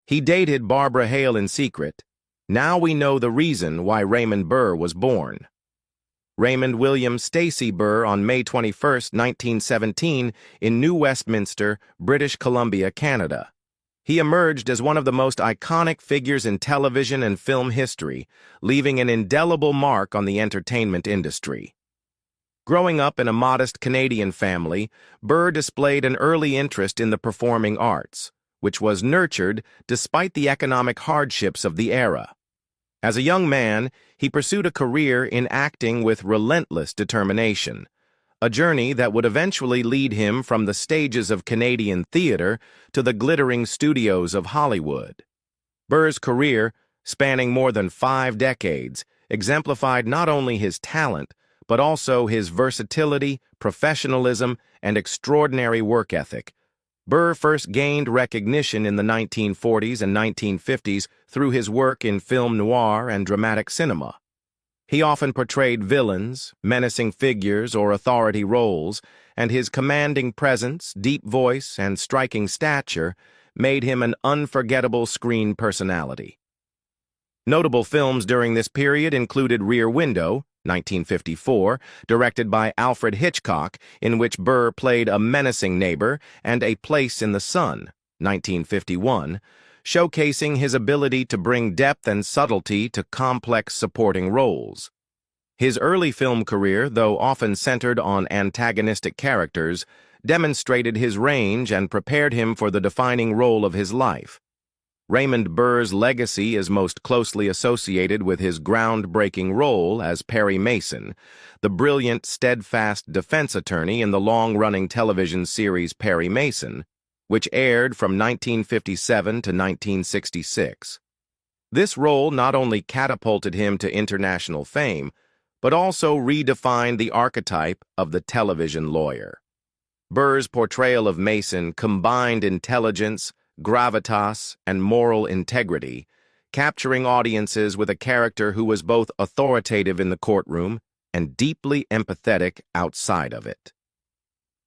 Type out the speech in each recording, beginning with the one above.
He dated Barbara Hale in secret. Now we know the reason why Raymond Burr was born. Raymond William Stacey Burr on May 21, 1917, in New Westminster, British Columbia, Canada. He emerged as one of the most iconic figures in television and film history, leaving an indelible mark on the entertainment industry. Growing up in a modest Canadian family, Burr displayed an early interest in the performing arts, which was nurtured despite the economic hardships of the era. As a young man, he pursued a career in acting with relentless determination, a journey that would eventually lead him from the stages of Canadian theater to the glittering studios of Hollywood. Burr's career, spanning more than 5 decades, exemplified not only his talent, but also his versatility, professionalism, and extraordinary work ethic. Burr first gained recognition in the 1940s and 1950s through his work in film noir and dramatic cinema. He often portrayed villains, menacing figures, or authority roles, and his commanding presence, deep voice, and striking stature made him an unforgettable screen personality. Notable films during this period included Rear Window, 1954, directed by Alfred Hitchcock, in which Burr played a menacing neighbor, and A Place in the Sun, 1951, showcasing his ability to bring depth and subtlety to complex supporting roles. His early film career, though often centered on antagonistic characters, demonstrated his range and prepared him for the defining role of his life. Raymond Burr's legacy is most closely associated with his groundbreaking role as Perry Mason, the brilliant, steadfast defense attorney in the long-running television series Perry Mason, which aired from 1957 to 1966. This role not only catapulted him to international fame, but also redefined the archetype of the television lawyer. Burr's portrayal of Mason combined intelligence, gravitas, and moral integrity, capturing audiences with a character who was both authoritative in the courtroom and deeply empathetic outside of it.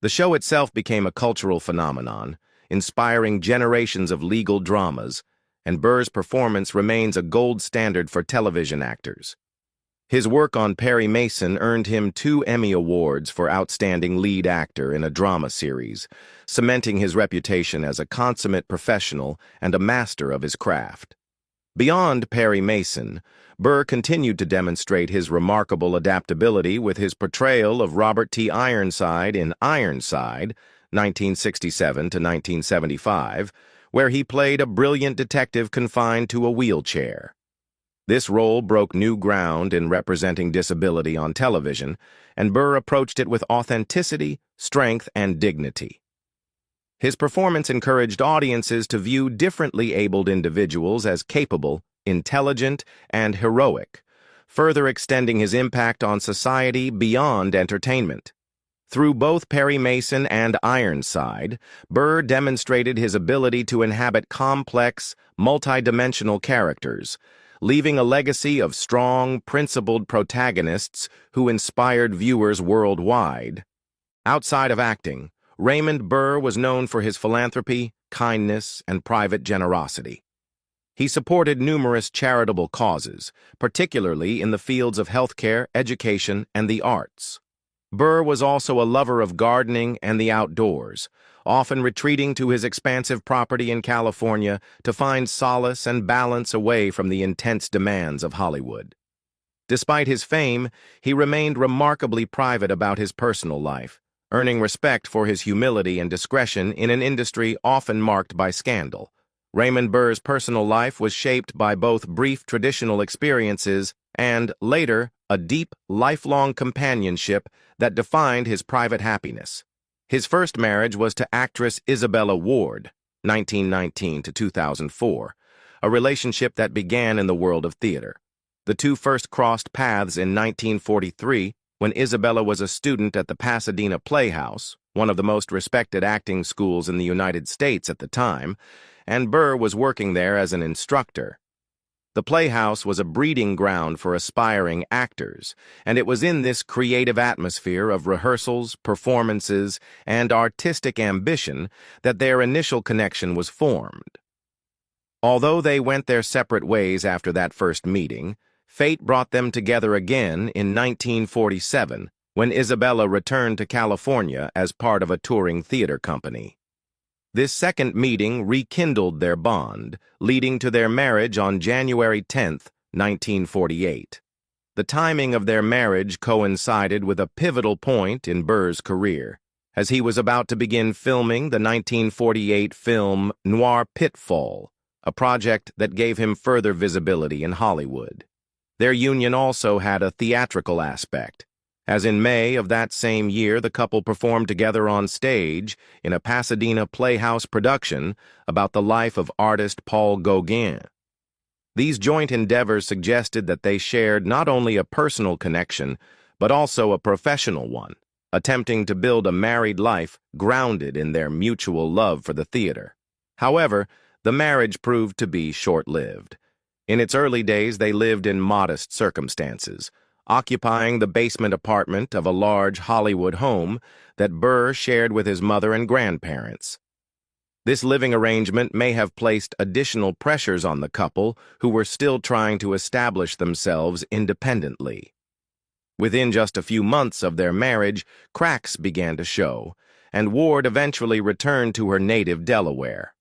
The show itself became a cultural phenomenon, inspiring generations of legal dramas, and Burr's performance remains a gold standard for television actors. His work on Perry Mason earned him 2 Emmy Awards for Outstanding Lead Actor in a Drama Series, cementing his reputation as a consummate professional and a master of his craft. Beyond Perry Mason, Burr continued to demonstrate his remarkable adaptability with his portrayal of Robert T. Ironside in Ironside, 1967 to 1975, where he played a brilliant detective confined to a wheelchair. This role broke new ground in representing disability on television, and Burr approached it with authenticity, strength, and dignity. His performance encouraged audiences to view differently abled individuals as capable, intelligent, and heroic, further extending his impact on society beyond entertainment. Through both Perry Mason and Ironside, Burr demonstrated his ability to inhabit complex, multidimensional characters, leaving a legacy of strong, principled protagonists who inspired viewers worldwide. Outside of acting, Raymond Burr was known for his philanthropy, kindness, and private generosity. He supported numerous charitable causes, particularly in the fields of healthcare, education, and the arts. Burr was also a lover of gardening and the outdoors, often retreating to his expansive property in California to find solace and balance away from the intense demands of Hollywood. Despite his fame, he remained remarkably private about his personal life, earning respect for his humility and discretion in an industry often marked by scandal. Raymond Burr's personal life was shaped by both brief traditional experiences and, later, a deep, lifelong companionship that defined his private happiness. His first marriage was to actress Isabella Ward, 1919 to 2004, a relationship that began in the world of theater. The two first crossed paths in 1943 when Isabella was a student at the Pasadena Playhouse, one of the most respected acting schools in the United States at the time, and Burr was working there as an instructor. The Playhouse was a breeding ground for aspiring actors, and it was in this creative atmosphere of rehearsals, performances, and artistic ambition that their initial connection was formed. Although they went their separate ways after that first meeting, fate brought them together again in 1947 when Isabella returned to California as part of a touring theater company. This second meeting rekindled their bond, leading to their marriage on January 10, 1948. The timing of their marriage coincided with a pivotal point in Burr's career, as he was about to begin filming the 1948 film Noir Pitfall, a project that gave him further visibility in Hollywood. Their union also had a theatrical aspect, as in May of that same year the couple performed together on stage in a Pasadena Playhouse production about the life of artist Paul Gauguin. These joint endeavors suggested that they shared not only a personal connection, but also a professional one, attempting to build a married life grounded in their mutual love for the theater. However, the marriage proved to be short-lived. In its early days, they lived in modest circumstances, occupying the basement apartment of a large Hollywood home that Burr shared with his mother and grandparents. This living arrangement may have placed additional pressures on the couple, who were still trying to establish themselves independently. Within just a few months of their marriage, cracks began to show, and Ward eventually returned to her native Delaware.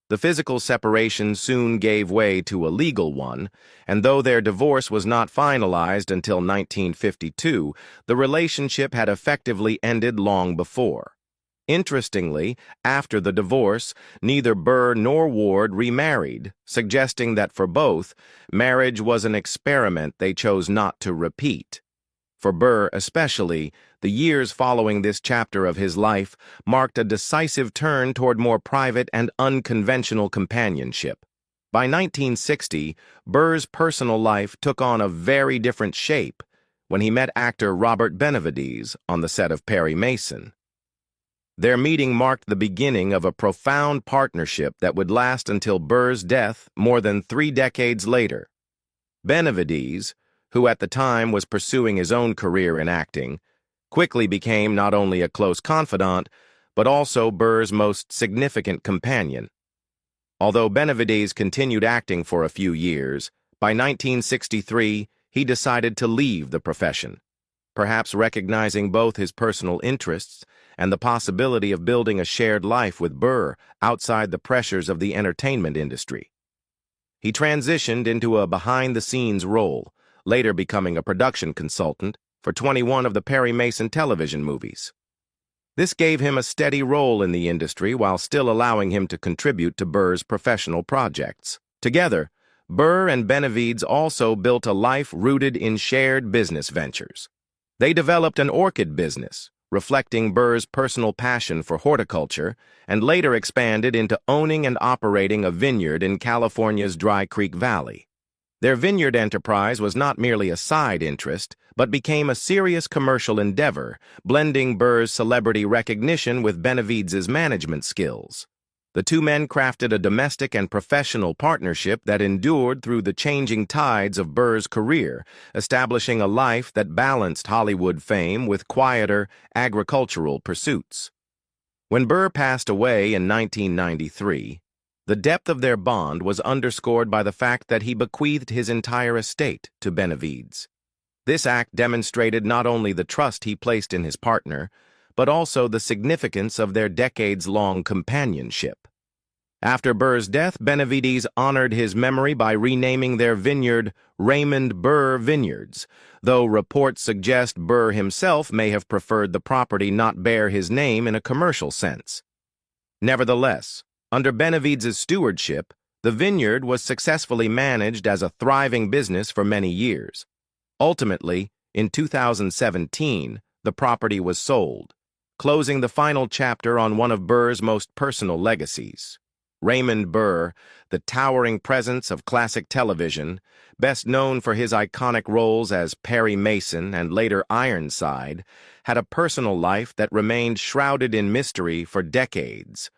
The physical separation soon gave way to a legal one, and though their divorce was not finalized until 1952, the relationship had effectively ended long before. Interestingly, after the divorce, neither Burr nor Ward remarried, suggesting that for both, marriage was an experiment they chose not to repeat. For Burr especially, the years following this chapter of his life marked a decisive turn toward more private and unconventional companionship. By 1960, Burr's personal life took on a very different shape when he met actor Robert Benavides on the set of Perry Mason. Their meeting marked the beginning of a profound partnership that would last until Burr's death more than 3 decades later. Benavides, who at the time was pursuing his own career in acting, quickly became not only a close confidant, but also Burr's most significant companion. Although Benavides continued acting for a few years, by 1963 he decided to leave the profession, perhaps recognizing both his personal interests and the possibility of building a shared life with Burr outside the pressures of the entertainment industry. He transitioned into a behind-the-scenes role, later becoming a production consultant for 21 of the Perry Mason television movies. This gave him a steady role in the industry while still allowing him to contribute to Burr's professional projects. Together, Burr and Benavides also built a life rooted in shared business ventures. They developed an orchid business, reflecting Burr's personal passion for horticulture, and later expanded into owning and operating a vineyard in California's Dry Creek Valley. Their vineyard enterprise was not merely a side interest, but became a serious commercial endeavor, blending Burr's celebrity recognition with Benavides' management skills. The two men crafted a domestic and professional partnership that endured through the changing tides of Burr's career, establishing a life that balanced Hollywood fame with quieter, agricultural pursuits. When Burr passed away in 1993, the depth of their bond was underscored by the fact that he bequeathed his entire estate to Benavides. This act demonstrated not only the trust he placed in his partner, but also the significance of their decades-long companionship. After Burr's death, Benavides honored his memory by renaming their vineyard Raymond Burr Vineyards, though reports suggest Burr himself may have preferred the property not bear his name in a commercial sense. Nevertheless, under Benavides' stewardship, the vineyard was successfully managed as a thriving business for many years. Ultimately, in 2017, the property was sold, closing the final chapter on one of Burr's most personal legacies. Raymond Burr, the towering presence of classic television, best known for his iconic roles as Perry Mason and later Ironside, had a personal life that remained shrouded in mystery for decades.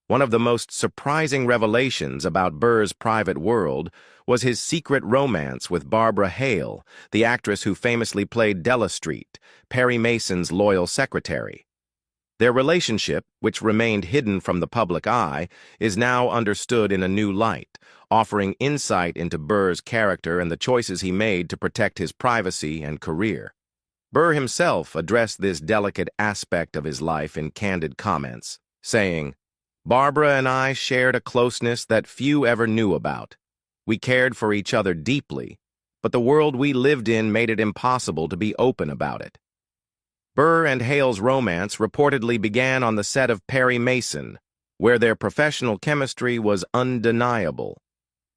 One of the most surprising revelations about Burr's private world was his secret romance with Barbara Hale, the actress who famously played Della Street, Perry Mason's loyal secretary. Their relationship, which remained hidden from the public eye, is now understood in a new light, offering insight into Burr's character and the choices he made to protect his privacy and career. Burr himself addressed this delicate aspect of his life in candid comments, saying, "Barbara and I shared a closeness that few ever knew about. We cared for each other deeply, but the world we lived in made it impossible to be open about it." Burr and Hale's romance reportedly began on the set of Perry Mason, where their professional chemistry was undeniable.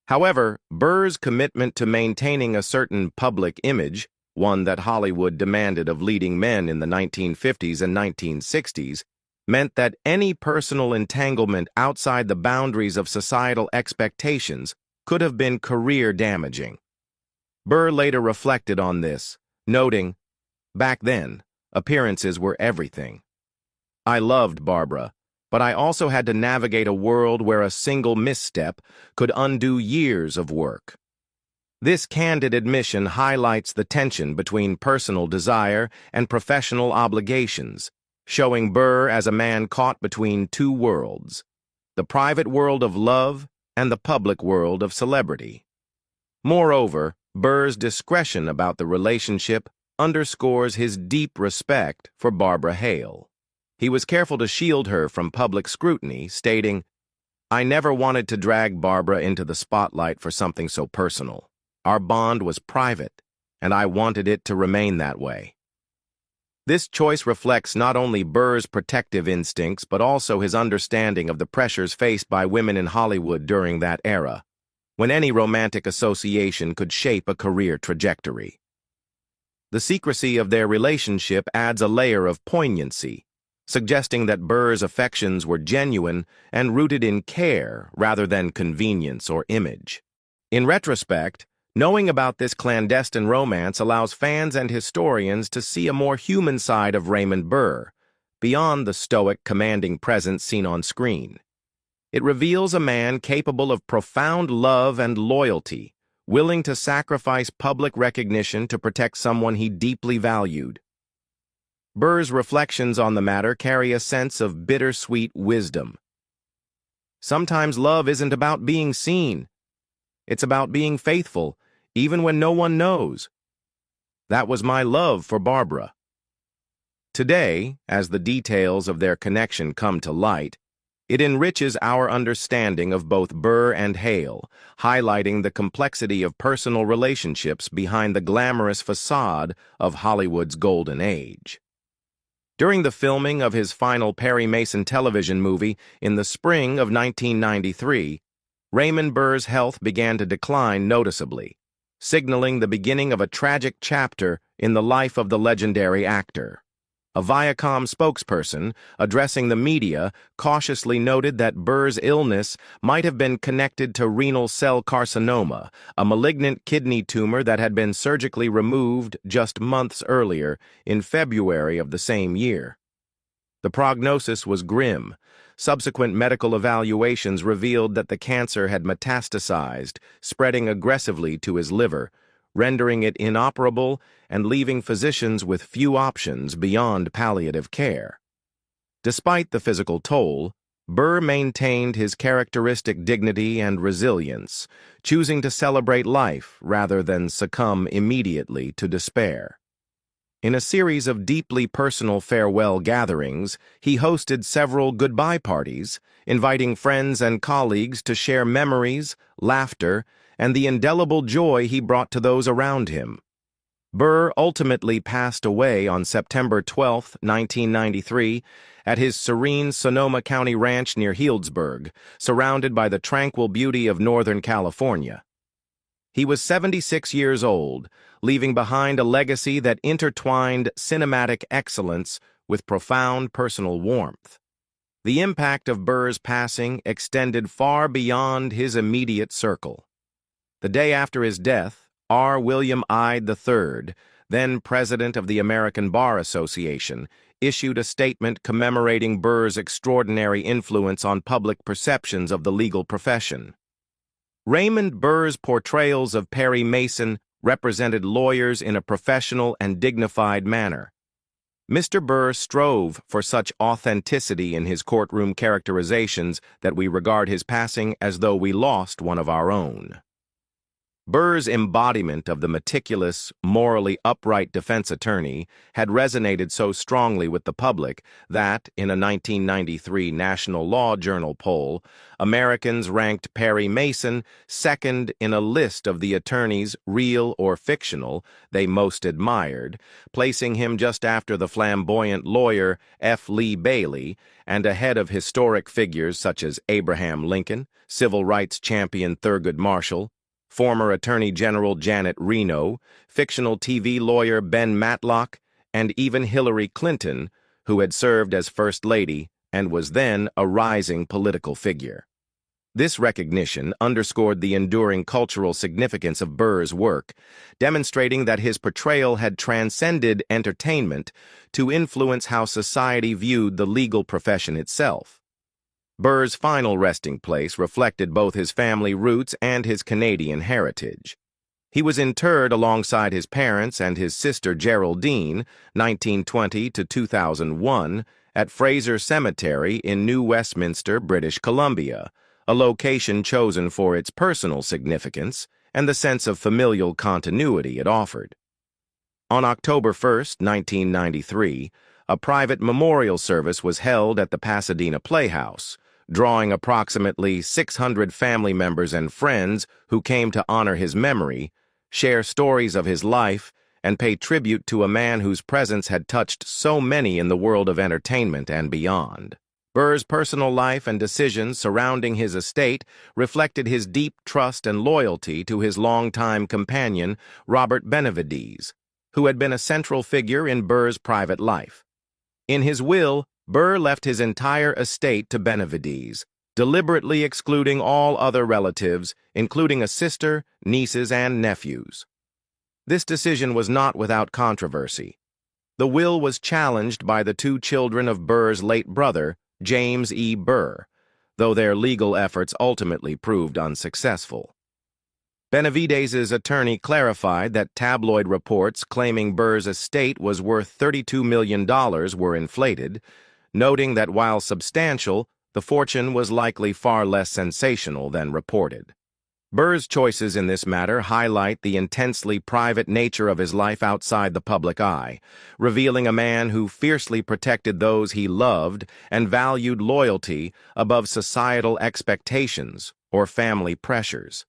However, Burr's commitment to maintaining a certain public image, one that Hollywood demanded of leading men in the 1950s and 1960s, meant that any personal entanglement outside the boundaries of societal expectations could have been career-damaging. Burr later reflected on this, noting, "Back then, appearances were everything. I loved Barbara, but I also had to navigate a world where a single misstep could undo years of work." This candid admission highlights the tension between personal desire and professional obligations, showing Burr as a man caught between two worlds, the private world of love and the public world of celebrity. Moreover, Burr's discretion about the relationship underscores his deep respect for Barbara Hale. He was careful to shield her from public scrutiny, stating, "I never wanted to drag Barbara into the spotlight for something so personal. Our bond was private, and I wanted it to remain that way." This choice reflects not only Burr's protective instincts but also his understanding of the pressures faced by women in Hollywood during that era, when any romantic association could shape a career trajectory. The secrecy of their relationship adds a layer of poignancy, suggesting that Burr's affections were genuine and rooted in care rather than convenience or image. In retrospect, knowing about this clandestine romance allows fans and historians to see a more human side of Raymond Burr, beyond the stoic, commanding presence seen on screen. It reveals a man capable of profound love and loyalty, willing to sacrifice public recognition to protect someone he deeply valued. Burr's reflections on the matter carry a sense of bittersweet wisdom. Sometimes love isn't about being seen. It's about being faithful, even when no one knows. That was my love for Barbara. Today, as the details of their connection come to light, it enriches our understanding of both Burr and Hale, highlighting the complexity of personal relationships behind the glamorous facade of Hollywood's golden age. During the filming of his final Perry Mason television movie in the spring of 1993, Raymond Burr's health began to decline noticeably, signaling the beginning of a tragic chapter in the life of the legendary actor. A Viacom spokesperson, addressing the media, cautiously noted that Burr's illness might have been connected to renal cell carcinoma, a malignant kidney tumor that had been surgically removed just months earlier, in February of the same year. The prognosis was grim. Subsequent medical evaluations revealed that the cancer had metastasized, spreading aggressively to his liver, rendering it inoperable and leaving physicians with few options beyond palliative care. Despite the physical toll, Burr maintained his characteristic dignity and resilience, choosing to celebrate life rather than succumb immediately to despair. In a series of deeply personal farewell gatherings, he hosted several goodbye parties, inviting friends and colleagues to share memories, laughter, and the indelible joy he brought to those around him. Burr ultimately passed away on September 12, 1993, at his serene Sonoma County ranch near Healdsburg, surrounded by the tranquil beauty of Northern California. He was 76 years old, leaving behind a legacy that intertwined cinematic excellence with profound personal warmth. The impact of Burr's passing extended far beyond his immediate circle. The day after his death, R. William Ide III, then president of the American Bar Association, issued a statement commemorating Burr's extraordinary influence on public perceptions of the legal profession. Raymond Burr's portrayals of Perry Mason represented lawyers in a professional and dignified manner. Mr. Burr strove for such authenticity in his courtroom characterizations that we regard his passing as though we lost one of our own. Burr's embodiment of the meticulous, morally upright defense attorney had resonated so strongly with the public that, in a 1993 National Law Journal poll, Americans ranked Perry Mason second in a list of the attorneys, real or fictional, they most admired, placing him just after the flamboyant lawyer F. Lee Bailey and ahead of historic figures such as Abraham Lincoln, civil rights champion Thurgood Marshall, former Attorney General Janet Reno, fictional TV lawyer Ben Matlock, and even Hillary Clinton, who had served as First Lady and was then a rising political figure. This recognition underscored the enduring cultural significance of Burr's work, demonstrating that his portrayal had transcended entertainment to influence how society viewed the legal profession itself. Burr's final resting place reflected both his family roots and his Canadian heritage. He was interred alongside his parents and his sister Geraldine, 1920 to 2001, at Fraser Cemetery in New Westminster, British Columbia, a location chosen for its personal significance and the sense of familial continuity it offered. On October 1, 1993, a private memorial service was held at the Pasadena Playhouse, drawing approximately 600 family members and friends who came to honor his memory, share stories of his life, and pay tribute to a man whose presence had touched so many in the world of entertainment and beyond. Burr's personal life and decisions surrounding his estate reflected his deep trust and loyalty to his longtime companion, Robert Benavides, who had been a central figure in Burr's private life. In his will, Burr left his entire estate to Benavides, deliberately excluding all other relatives, including a sister, nieces, and nephews. This decision was not without controversy. The will was challenged by the two children of Burr's late brother, James E. Burr, though their legal efforts ultimately proved unsuccessful. Benavides's attorney clarified that tabloid reports claiming Burr's estate was worth $32 million were inflated, noting that while substantial, the fortune was likely far less sensational than reported. Burr's choices in this matter highlight the intensely private nature of his life outside the public eye, revealing a man who fiercely protected those he loved and valued loyalty above societal expectations or family pressures.